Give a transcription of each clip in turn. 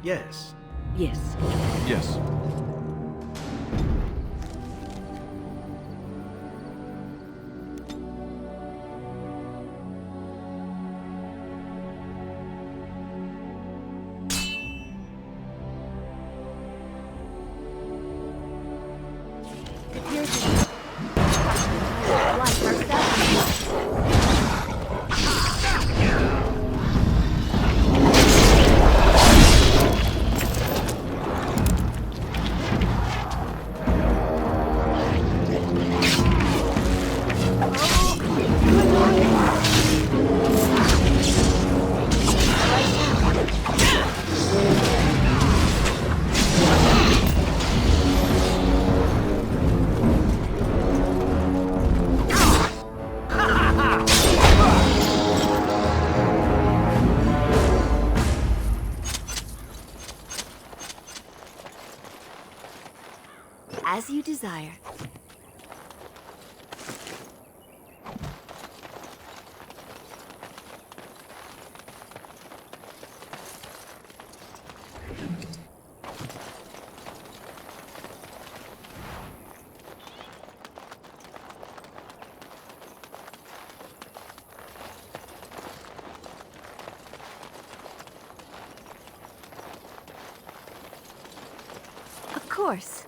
yes. Yes. Yes. As you desire. Of course.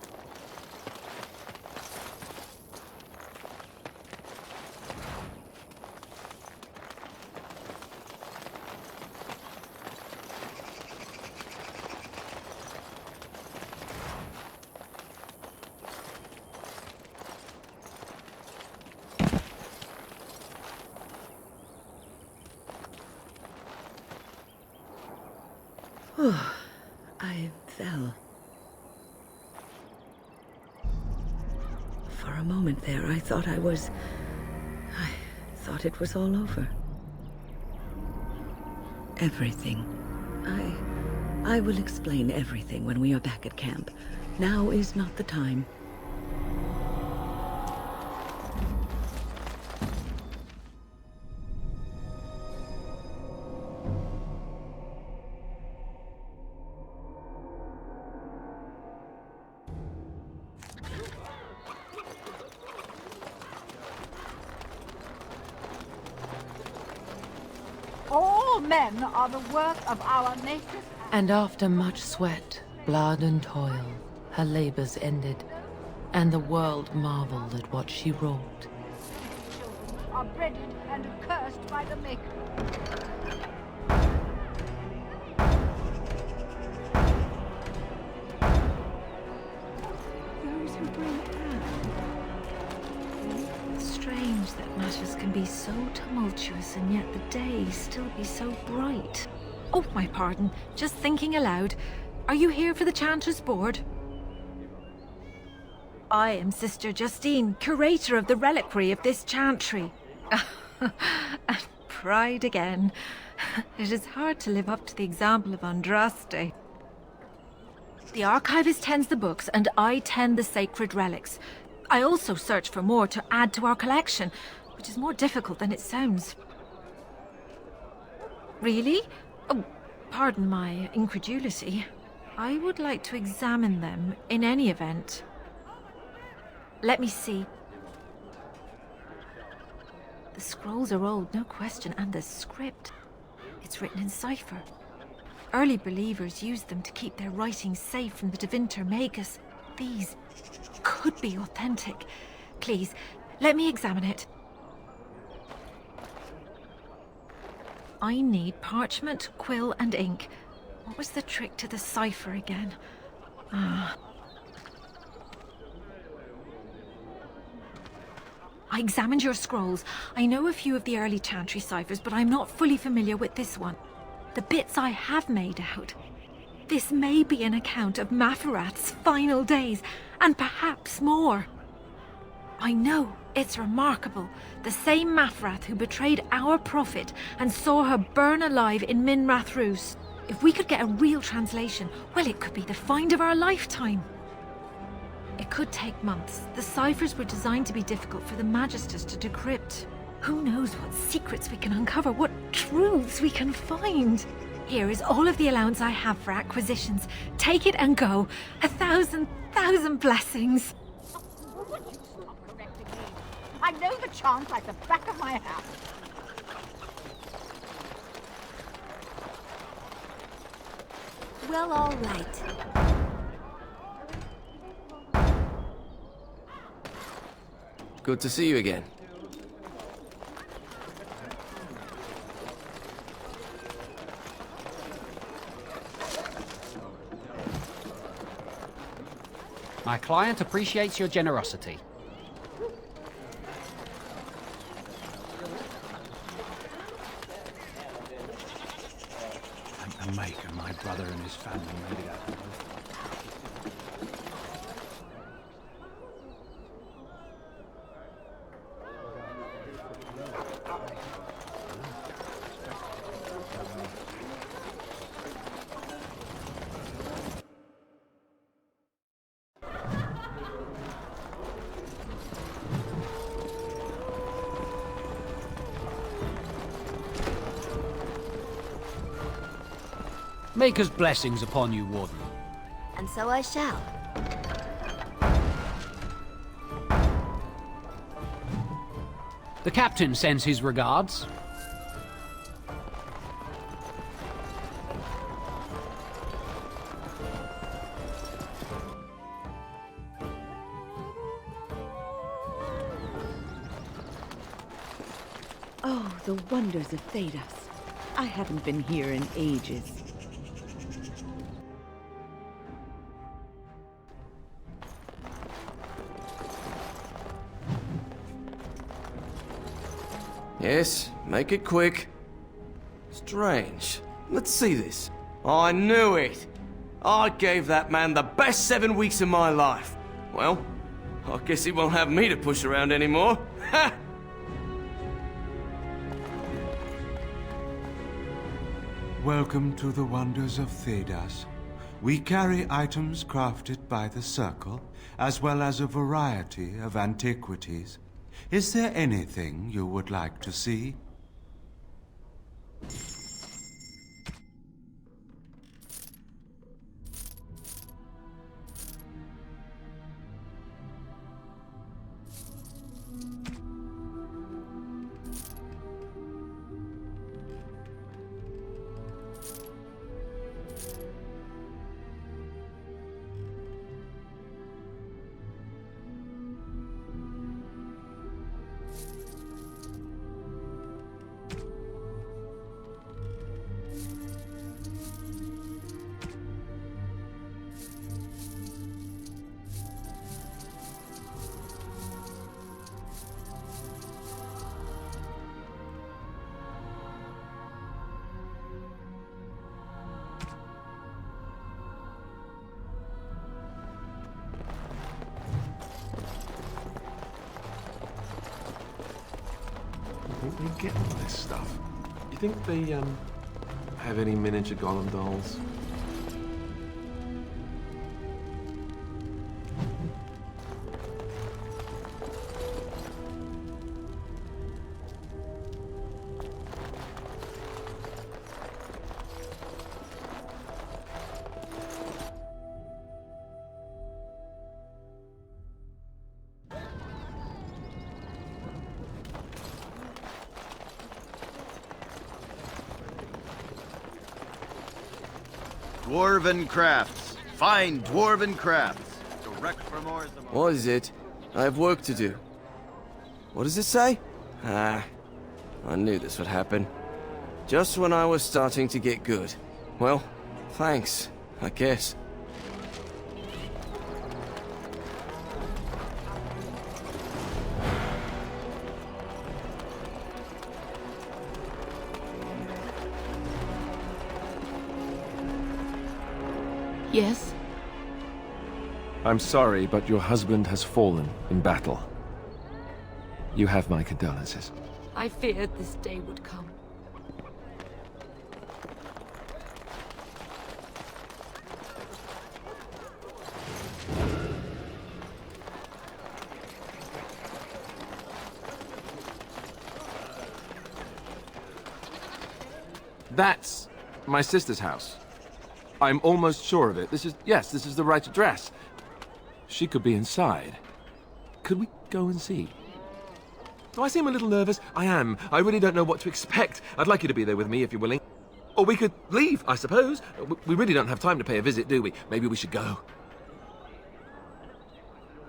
Oh, I fell. For a moment there, I thought it was all over. Everything. I will explain everything when we are back at camp. Now is not the time. All men are the work of our nature's hand. And after much sweat, blood and toil, her labors ended, and the world marveled at what she wrought. Children are breaded and accursed by the Maker. Those who bring strange that matters can be so tumultuous and yet the day still be so bright. Oh, my pardon. Just thinking aloud. Are you here for the Chanter's Board? I am Sister Justine, curator of the reliquary of this chantry. And pride again. It is hard to live up to the example of Andraste. The archivist tends the books, and I tend the sacred relics. I also search for more to add to our collection, which is more difficult than it sounds. Really? Oh, pardon my incredulity. I would like to examine them in any event. Let me see. The scrolls are old, no question, and the script. It's written in cipher. Early believers used them to keep their writings safe from the Divinter Magus. These could be authentic. Please, let me examine it. I need parchment, quill, and ink. What was the trick to the cipher again? I examined your scrolls. I know a few of the early chantry ciphers, but I'm not fully familiar with this one. The bits I have made out. This may be an account of Maferath's final days, and perhaps more. I know, it's remarkable. The same Maferath who betrayed our prophet and saw her burn alive in Minrath Rus. If we could get a real translation, well, it could be the find of our lifetime. It could take months. The ciphers were designed to be difficult for the Magisters to decrypt. Who knows what secrets we can uncover, what truths we can find. Here is all of the allowance I have for acquisitions. Take it and go. 1,000 blessings. Would you stop correcting me? I know the chant like the back of my hand. Well, all right. Good to see you again. My client appreciates your generosity. Thank the Maker, my brother and his family made it out. Maker's blessings upon you, Warden. And so I shall. The captain sends his regards. Oh, the wonders of Thedas. I haven't been here in ages. Yes, make it quick. Strange. Let's see this. I knew it! I gave that man the best 7 weeks of my life. Well, I guess he won't have me to push around anymore. Ha! Welcome to the wonders of Thedas. We carry items crafted by the Circle, as well as a variety of antiquities. Is there anything you would like to see? They get all this stuff. You think they, have any miniature golem dolls? Dwarven crafts. Fine dwarven crafts. Direct from Orzammar. What is it? I have work to do. What does it say? Ah, I knew this would happen. Just when I was starting to get good. Well, thanks, I guess. Yes? I'm sorry, but your husband has fallen in battle. You have my condolences. I feared this day would come. That's my sister's house. I'm almost sure of it. This is the right address. She could be inside. Could we go and see? Do I seem a little nervous? I am. I really don't know what to expect. I'd like you to be there with me if you're willing. Or we could leave, I suppose. We really don't have time to pay a visit, do we? Maybe we should go.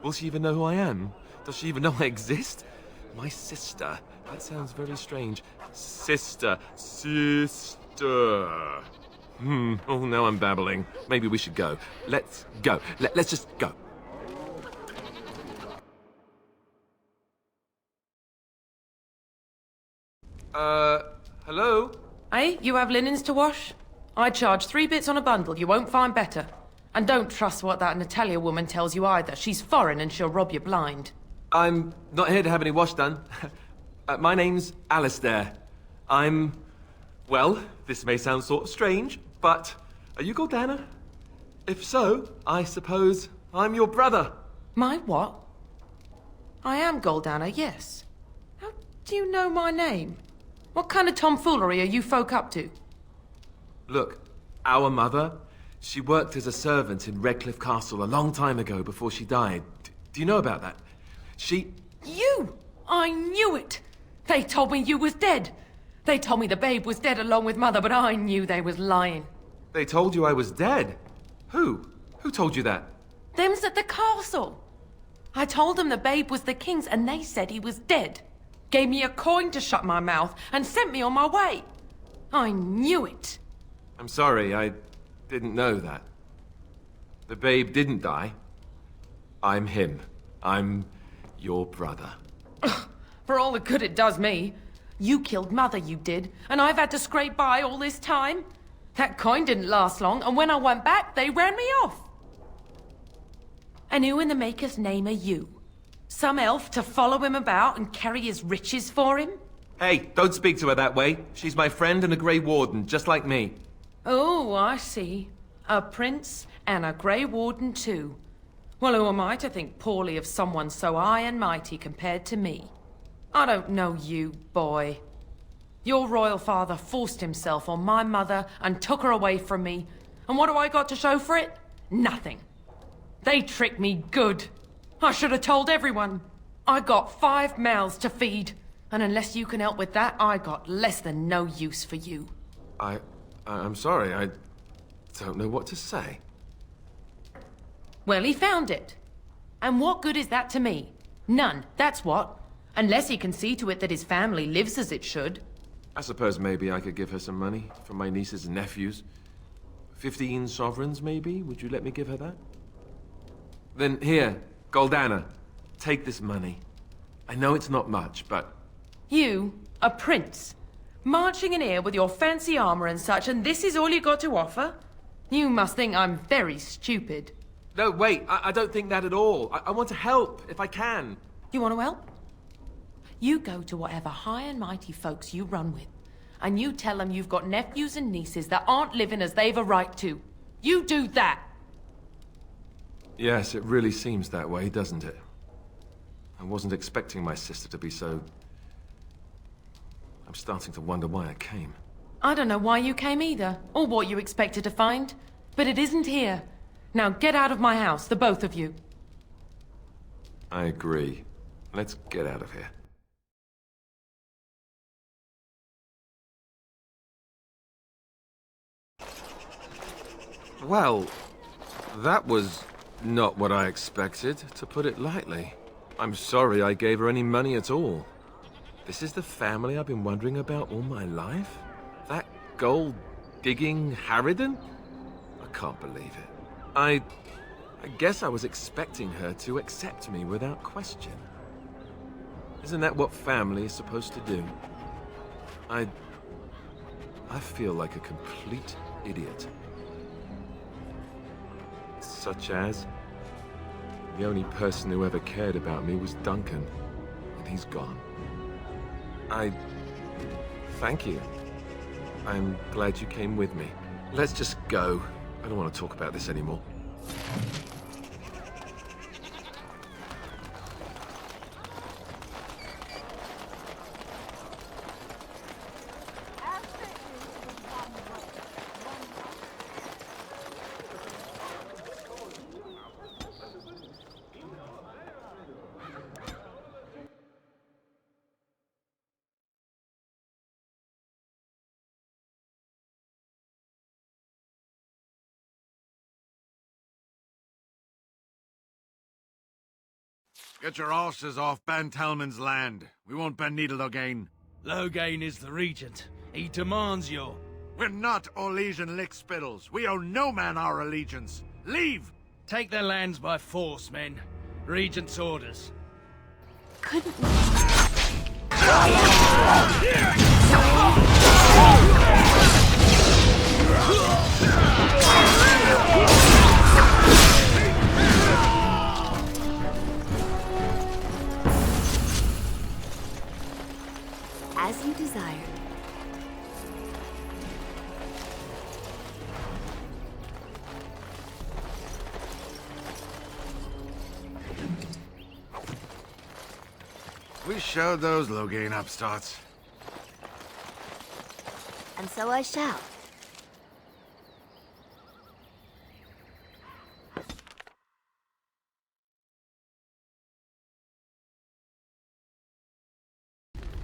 Will she even know who I am? Does she even know I exist? My sister. That sounds very strange. Sister. Oh, now I'm babbling. Maybe we should go. Let's go. Let's just go. Hello? Hey, you have linens to wash? I charge 3 bits on a bundle. You won't find better. And don't trust what that Natalia woman tells you either. She's foreign and she'll rob you blind. I'm not here to have any wash done. My name's Alistair. Well, this may sound sort of strange, but are you Goldana? If so, I suppose I'm your brother. My what? I am Goldana, yes. How do you know my name? What kind of tomfoolery are you folk up to? Look, our mother, she worked as a servant in Redcliffe Castle a long time ago before she died. Do you know about that? You! I knew it! They told me you was dead. They told me the babe was dead along with mother, but I knew they was lying. They told you I was dead? Who? Who told you that? Them's at the castle. I told them the babe was the king's and they said he was dead. Gave me a coin to shut my mouth and sent me on my way. I knew it. I'm sorry, I didn't know that. The babe didn't die. I'm him. I'm your brother. For all the good it does me. You killed mother, you did, and I've had to scrape by all this time. That coin didn't last long, and when I went back, they ran me off. And who in the maker's name are you? Some elf to follow him about and carry his riches for him? Hey, don't speak to her that way. She's my friend and a Grey Warden, just like me. Oh, I see. A prince and a Grey Warden too. Well, who am I to think poorly of someone so high and mighty compared to me? I don't know you, boy. Your royal father forced himself on my mother and took her away from me. And what do I got to show for it? Nothing. They tricked me good. I should have told everyone. I got 5 mouths to feed. And unless you can help with that, I got less than no use for you. I'm sorry, I don't know what to say. Well, he found it. And what good is that to me? None, that's what. Unless he can see to it that his family lives as it should. I suppose maybe I could give her some money from my nieces and nephews. 15 sovereigns, maybe? Would you let me give her that? Then here, Goldana, take this money. I know it's not much, but... You, a prince, marching in here with your fancy armor and such, and this is all you got to offer? You must think I'm very stupid. No, wait, I don't think that at all. I want to help, if I can. You want to help? You go to whatever high and mighty folks you run with, and you tell them you've got nephews and nieces that aren't living as they've a right to. You do that! Yes, it really seems that way, doesn't it? I wasn't expecting my sister to be so... I'm starting to wonder why I came. I don't know why you came either, or what you expected to find, but it isn't here. Now get out of my house, the both of you. I agree. Let's get out of here. Well, that was not what I expected, to put it lightly. I'm sorry I gave her any money at all. This is the family I've been wondering about all my life? That gold-digging harridan? I can't believe it. I guess I was expecting her to accept me without question. Isn't that what family is supposed to do? I feel like a complete idiot. Such as... the only person who ever cared about me was Duncan, and he's gone. Thank you. I'm glad you came with me. Let's just go. I don't want to talk about this anymore. Get your horses off Ben Telman's land. We won't bend needle again. Loghain is the regent. He demands your... We're not Orlesian lickspittles. We owe no man our allegiance. Leave! Take their lands by force, men. Regent's orders. Couldn't... As you desired. We showed those Loghain upstarts. And so I shall.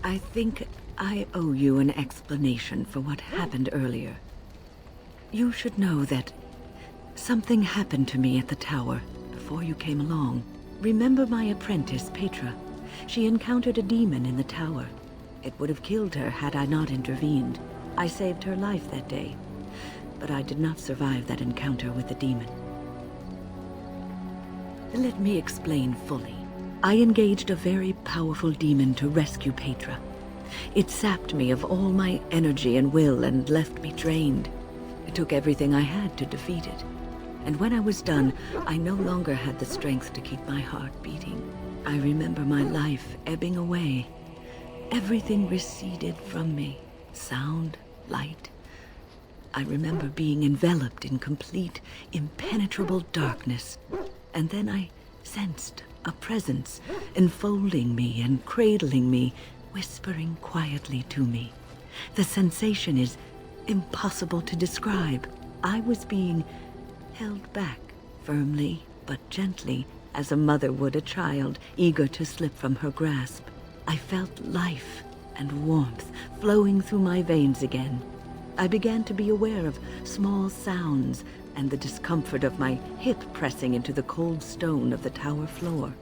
I think I owe you an explanation for what happened earlier. You should know that something happened to me at the tower before you came along. Remember my apprentice, Petra? She encountered a demon in the tower. It would have killed her had I not intervened. I saved her life that day, but I did not survive that encounter with the demon. Let me explain fully. I engaged a very powerful demon to rescue Petra. It sapped me of all my energy and will and left me drained. It took everything I had to defeat it. And when I was done, I no longer had the strength to keep my heart beating. I remember my life ebbing away. Everything receded from me. Sound, light. I remember being enveloped in complete, impenetrable darkness. And then I sensed a presence enfolding me and cradling me, whispering quietly to me. The sensation is impossible to describe. I was being held back, firmly but gently, as a mother would a child, eager to slip from her grasp. I felt life and warmth flowing through my veins again. I began to be aware of small sounds and the discomfort of my hip pressing into the cold stone of the tower floor.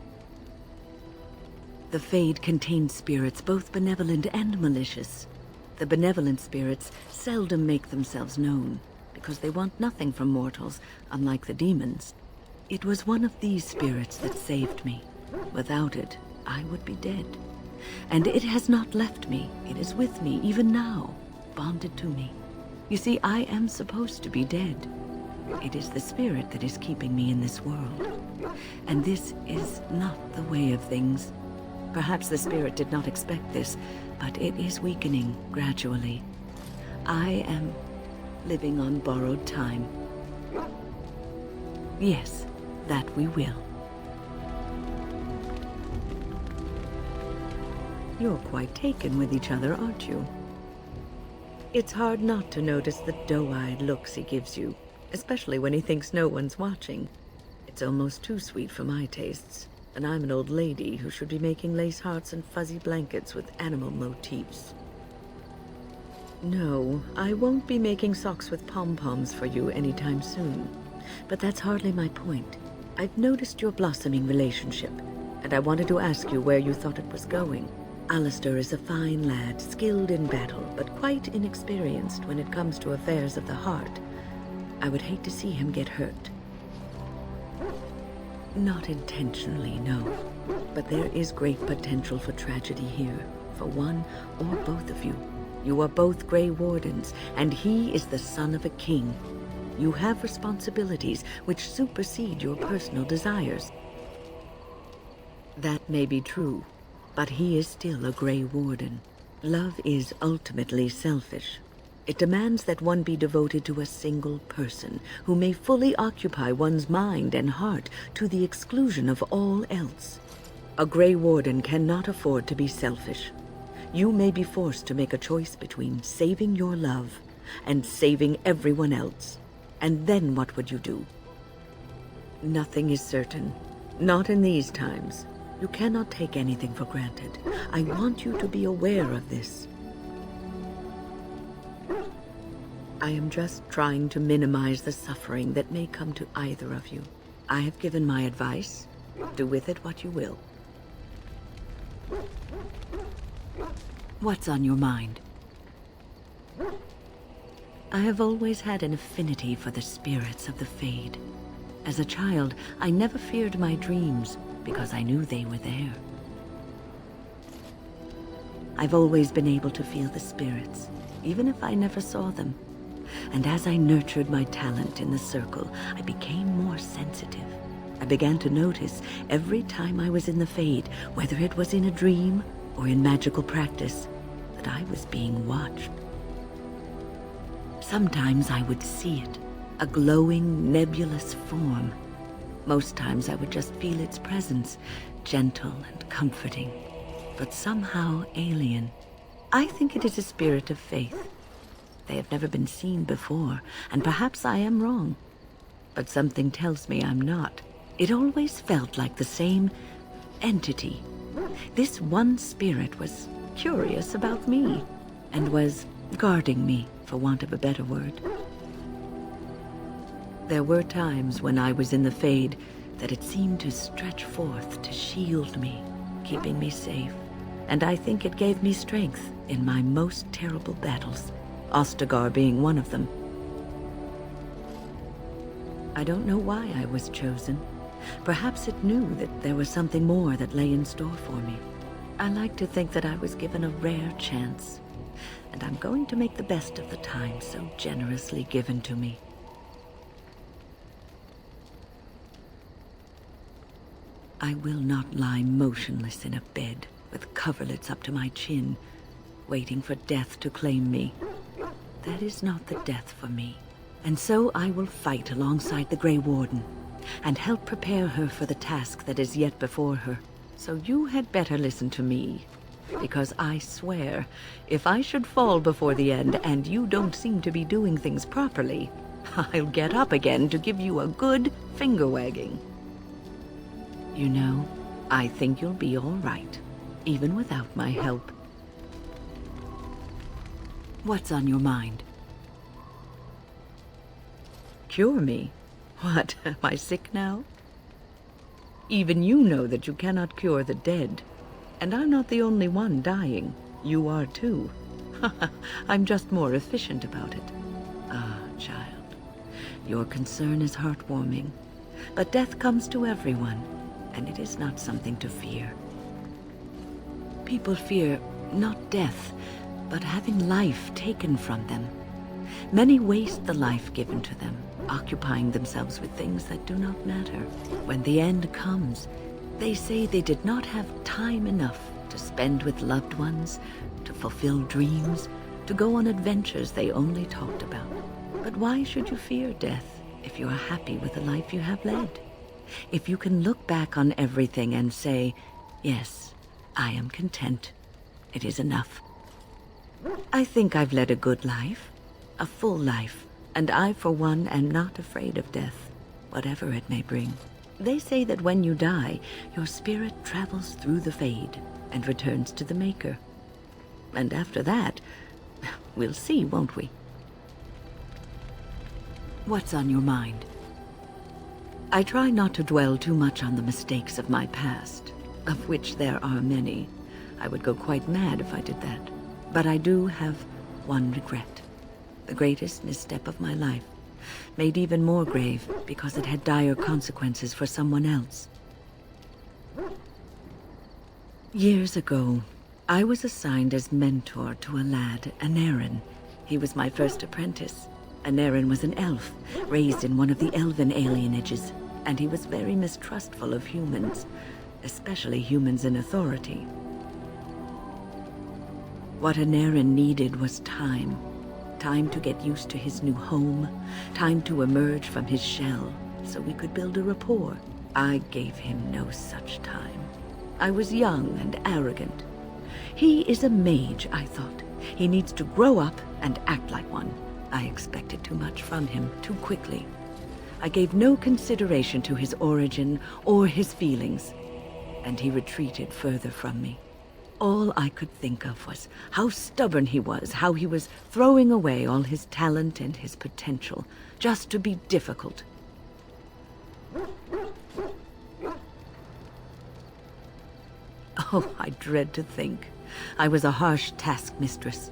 The Fade contains spirits both benevolent and malicious. The benevolent spirits seldom make themselves known, because they want nothing from mortals, unlike the demons. It was one of these spirits that saved me. Without it, I would be dead. And it has not left me. It is with me, even now, bonded to me. You see, I am supposed to be dead. It is the spirit that is keeping me in this world. And this is not the way of things. Perhaps the spirit did not expect this, but it is weakening gradually. I am living on borrowed time. Yes, that we will. You're quite taken with each other, aren't you? It's hard not to notice the doe-eyed looks he gives you, especially when he thinks no one's watching. It's almost too sweet for my tastes, and I'm an old lady who should be making lace hearts and fuzzy blankets with animal motifs. No, I won't be making socks with pom-poms for you anytime soon. But that's hardly my point. I've noticed your blossoming relationship, and I wanted to ask you where you thought it was going. Alistair is a fine lad, skilled in battle, but quite inexperienced when it comes to affairs of the heart. I would hate to see him get hurt. Not intentionally, no. But there is great potential for tragedy here, for one or both of you. You are both Grey Wardens, and he is the son of a king. You have responsibilities which supersede your personal desires. That may be true, but he is still a Grey Warden. Love is ultimately selfish. It demands that one be devoted to a single person, who may fully occupy one's mind and heart to the exclusion of all else. A Grey Warden cannot afford to be selfish. You may be forced to make a choice between saving your love and saving everyone else. And then what would you do? Nothing is certain. Not in these times. You cannot take anything for granted. I want you to be aware of this. I am just trying to minimize the suffering that may come to either of you. I have given my advice. Do with it what you will. What's on your mind? I have always had an affinity for the spirits of the Fade. As a child, I never feared my dreams because I knew they were there. I've always been able to feel the spirits, even if I never saw them. And as I nurtured my talent in the circle, I became more sensitive. I began to notice every time I was in the Fade, whether it was in a dream or in magical practice, that I was being watched. Sometimes I would see it, a glowing, nebulous form. Most times I would just feel its presence, gentle and comforting, but somehow alien. I think it is a spirit of faith. They have never been seen before, and perhaps I am wrong. But something tells me I'm not. It always felt like the same entity. This one spirit was curious about me, and was guarding me, for want of a better word. There were times when I was in the Fade that it seemed to stretch forth to shield me, keeping me safe. And I think it gave me strength in my most terrible battles, Ostagar being one of them. I don't know why I was chosen. Perhaps it knew that there was something more that lay in store for me. I like to think that I was given a rare chance, and I'm going to make the best of the time so generously given to me. I will not lie motionless in a bed with coverlets up to my chin, waiting for death to claim me. That is not the death for me. And so I will fight alongside the Grey Warden, and help prepare her for the task that is yet before her. So you had better listen to me, because I swear, if I should fall before the end and you don't seem to be doing things properly, I'll get up again to give you a good finger-wagging. You know, I think you'll be all right, even without my help. What's on your mind? Cure me? What, am I sick now? Even you know that you cannot cure the dead. And I'm not the only one dying. You are too. I'm just more efficient about it. Ah, child, your concern is heartwarming. But death comes to everyone, and it is not something to fear. People fear not death, but having life taken from them. Many waste the life given to them, occupying themselves with things that do not matter. When the end comes, they say they did not have time enough to spend with loved ones, to fulfill dreams, to go on adventures they only talked about. But why should you fear death if you are happy with the life you have led? If you can look back on everything and say, yes, I am content. It is enough. I think I've led a good life, a full life, and I, for one, am not afraid of death, whatever it may bring. They say that when you die, your spirit travels through the Fade and returns to the Maker. And after that, we'll see, won't we? What's on your mind? I try not to dwell too much on the mistakes of my past, of which there are many. I would go quite mad if I did that. But I do have one regret. The greatest misstep of my life, made even more grave because it had dire consequences for someone else. Years ago, I was assigned as mentor to a lad, Anarin. He was my first apprentice. Anarin was an elf, raised in one of the elven alienages, and he was very mistrustful of humans, especially humans in authority. What Anarin needed was time. Time to get used to his new home, time to emerge from his shell, so we could build a rapport. I gave him no such time. I was young and arrogant. He is a mage, I thought. He needs to grow up and act like one. I expected too much from him too quickly. I gave no consideration to his origin or his feelings, and he retreated further from me. All I could think of was how stubborn he was, how he was throwing away all his talent and his potential just to be difficult. Oh, I dread to think. I was a harsh taskmistress.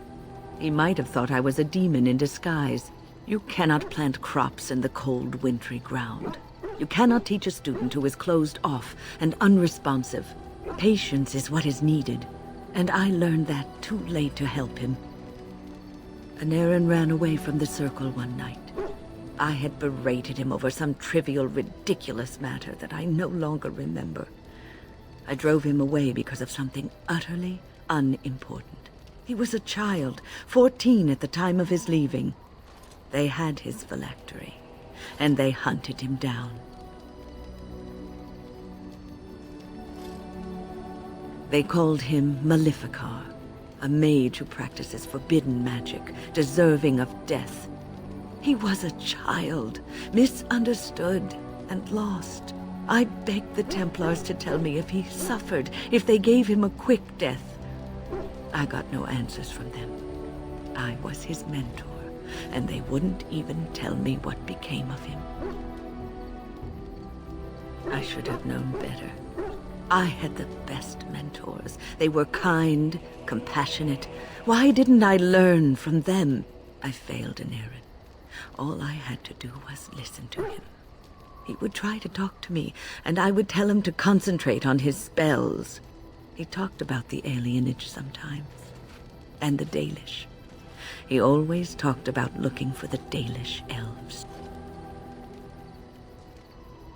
He might have thought I was a demon in disguise. You cannot plant crops in the cold, wintry ground. You cannot teach a student who is closed off and unresponsive. Patience is what is needed, and I learned that too late to help him. Aaron ran away from the circle one night. I had berated him over some trivial, ridiculous matter that I no longer remember. I drove him away because of something utterly unimportant. He was a child, 14 at the time of his leaving. They had his phylactery, and they hunted him down. They called him Maleficar, a mage who practices forbidden magic, deserving of death. He was a child, misunderstood and lost. I begged the Templars to tell me if he suffered, if they gave him a quick death. I got no answers from them. I was his mentor, and they wouldn't even tell me what became of him. I should have known better. I had the best mentors. They were kind, compassionate. Why didn't I learn from them? I failed in Aaron. All I had to do was listen to him. He would try to talk to me, and I would tell him to concentrate on his spells. He talked about the alienage sometimes, and the Dalish. He always talked about looking for the Dalish elves.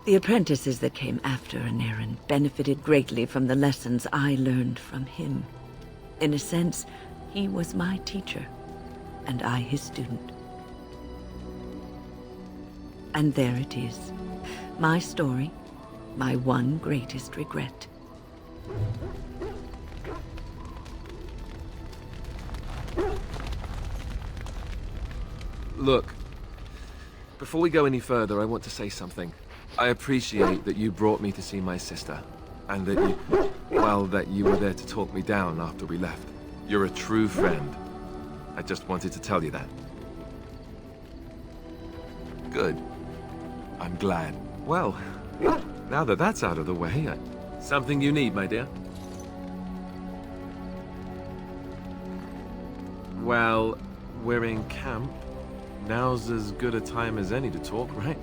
The apprentices that came after Aaron benefited greatly from the lessons I learned from him. In a sense, he was my teacher, and I his student. And there it is. My story, my one greatest regret. Look, before we go any further, I want to say something. I appreciate that you brought me to see my sister, and that you were there to talk me down after we left. You're a true friend. I just wanted to tell you that. Good. I'm glad. Well, now that that's out of the way, something you need, my dear? Well, we're in camp. Now's as good a time as any to talk, right?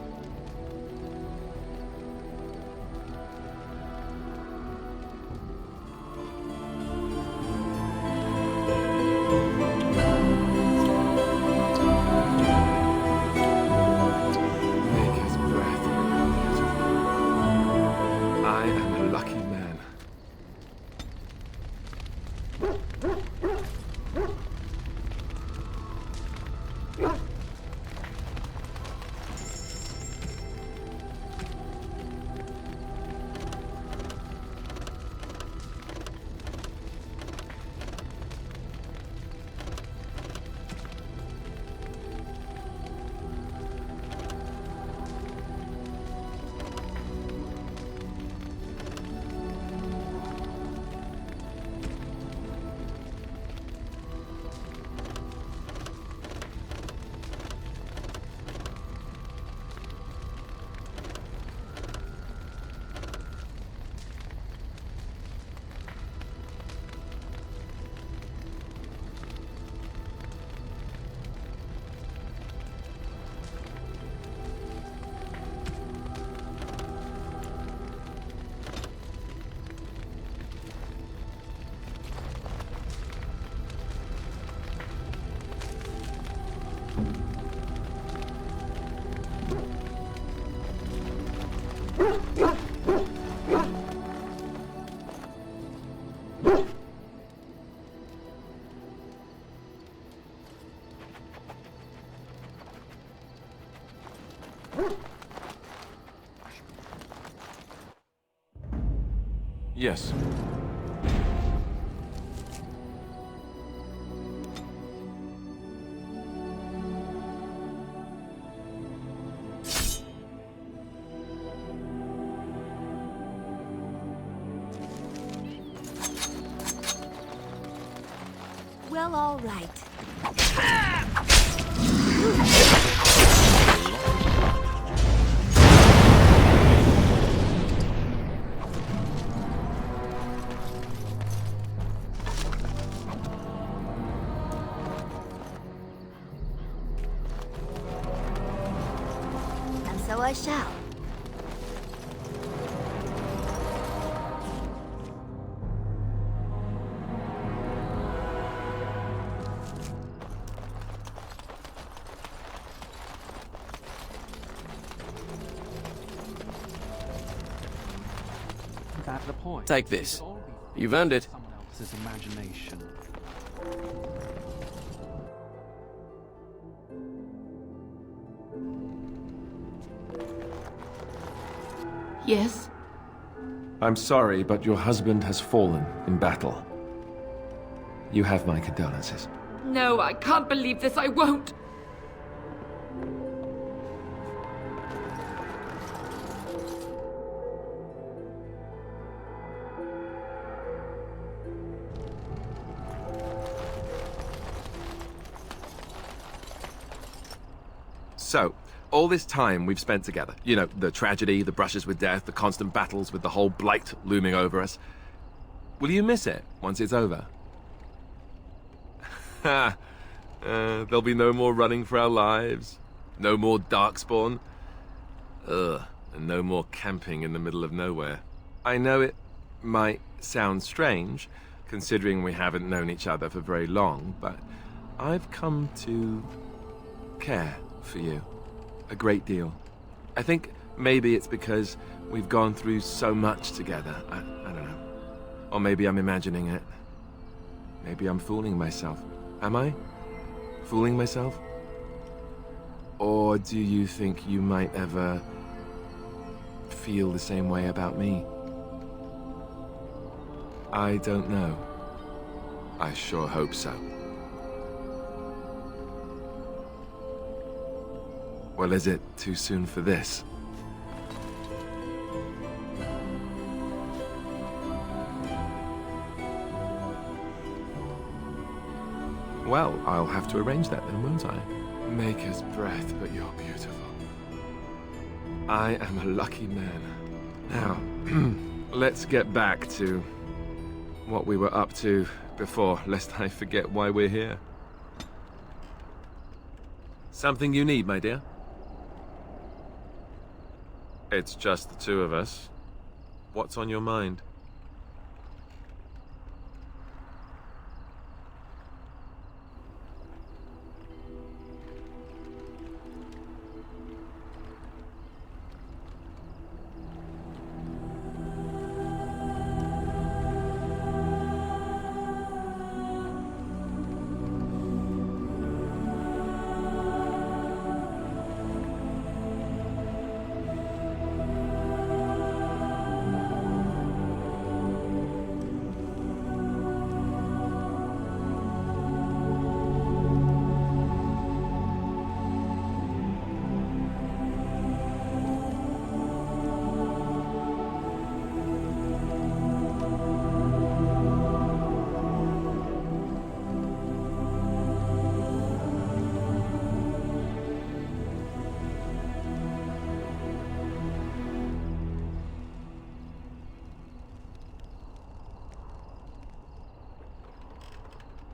Yes. Well, all right. I shall. That's the point. Take this. You've earned it. Someone else's imagination. Yes? I'm sorry, but your husband has fallen in battle. You have my condolences. No, I can't believe this. I won't. So, all this time we've spent together, you know, the tragedy, the brushes with death, the constant battles with the whole blight looming over us. Will you miss it once it's over? Ha! There'll be no more running for our lives, no more darkspawn, and no more camping in the middle of nowhere. I know it might sound strange, considering we haven't known each other for very long, but I've come to care for you a great deal. I think maybe it's because we've gone through so much together. I don't know. Or maybe I'm imagining it. Maybe I'm fooling myself. Am I? Fooling myself? Or do you think you might ever feel the same way about me? I don't know. I sure hope so. Well, is it too soon for this? Well, I'll have to arrange that then, won't I? Maker's breath, but you're beautiful. I am a lucky man. Now, let's get back to what we were up to before, lest I forget why we're here. Something you need, my dear? It's just the two of us. What's on your mind?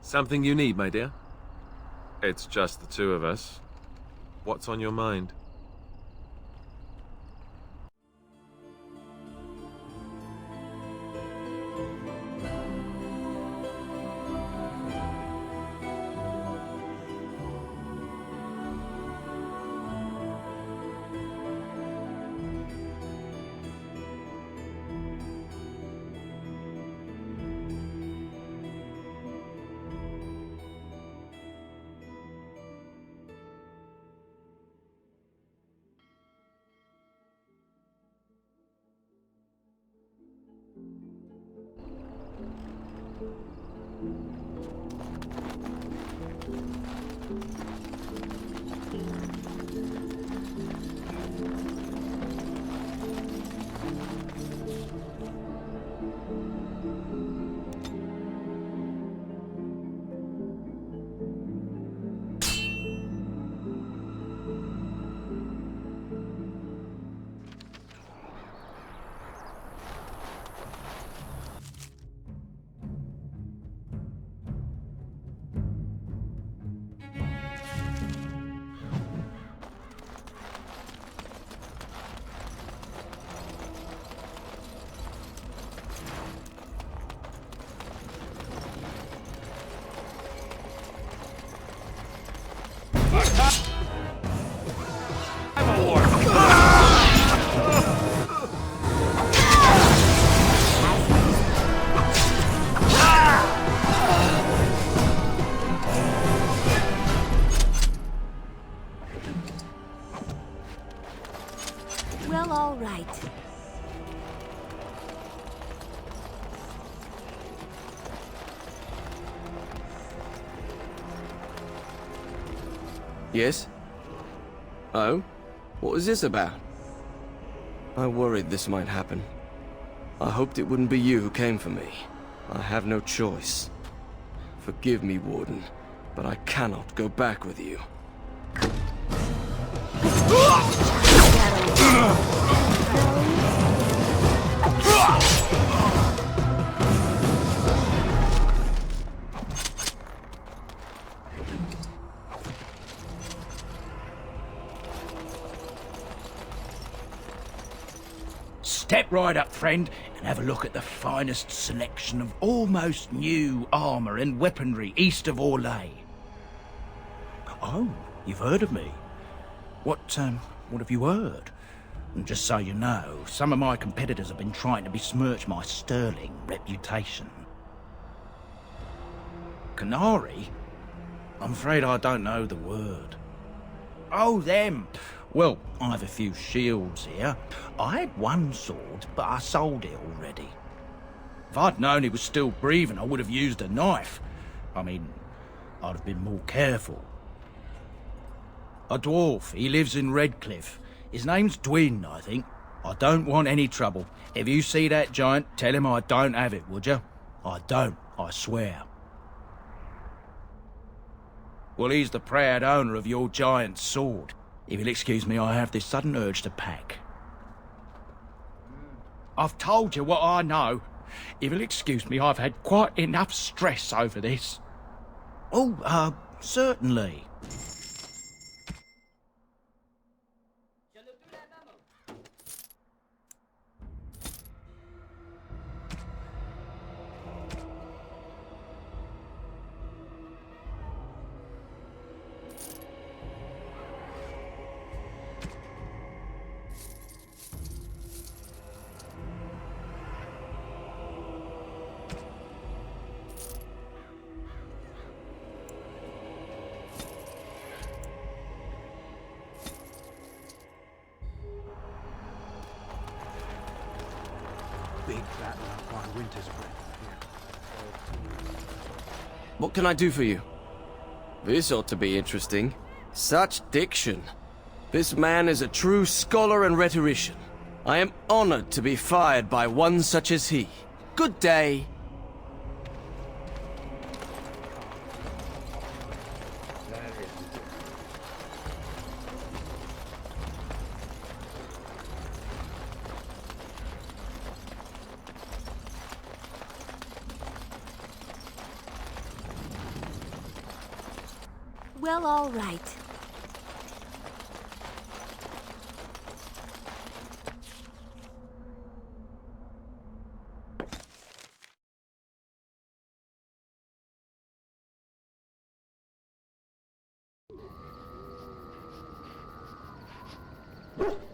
Something you need, my dear? It's just the two of us. What's on your mind? Yes? Oh? What was this about? I worried this might happen. I hoped it wouldn't be you who came for me. I have no choice. Forgive me, Warden, but I cannot go back with you. Step right up, friend, and have a look at the finest selection of almost new armour and weaponry east of Orlais. Oh, you've heard of me? What have you heard? And just so you know, some of my competitors have been trying to besmirch my sterling reputation. Canary? I'm afraid I don't know the word. Oh, them! Well, I have a few shields here. I had one sword, but I sold it already. If I'd known he was still breathing, I would have used a knife. I mean, I'd have been more careful. A dwarf, he lives in Redcliffe. His name's Dwin, I think. I don't want any trouble. If you see that giant, tell him I don't have it, would you? I don't, I swear. Well, he's the proud owner of your giant sword. If you'll excuse me, I have this sudden urge to pack. I've told you what I know. If you'll excuse me, I've had quite enough stress over this. Oh, certainly. Big battle up by Winter's Breath. What can I do for you? This ought to be interesting. Such diction. This man is a true scholar and rhetorician. I am honored to be fired by one such as he. Good day. Well, all right. What?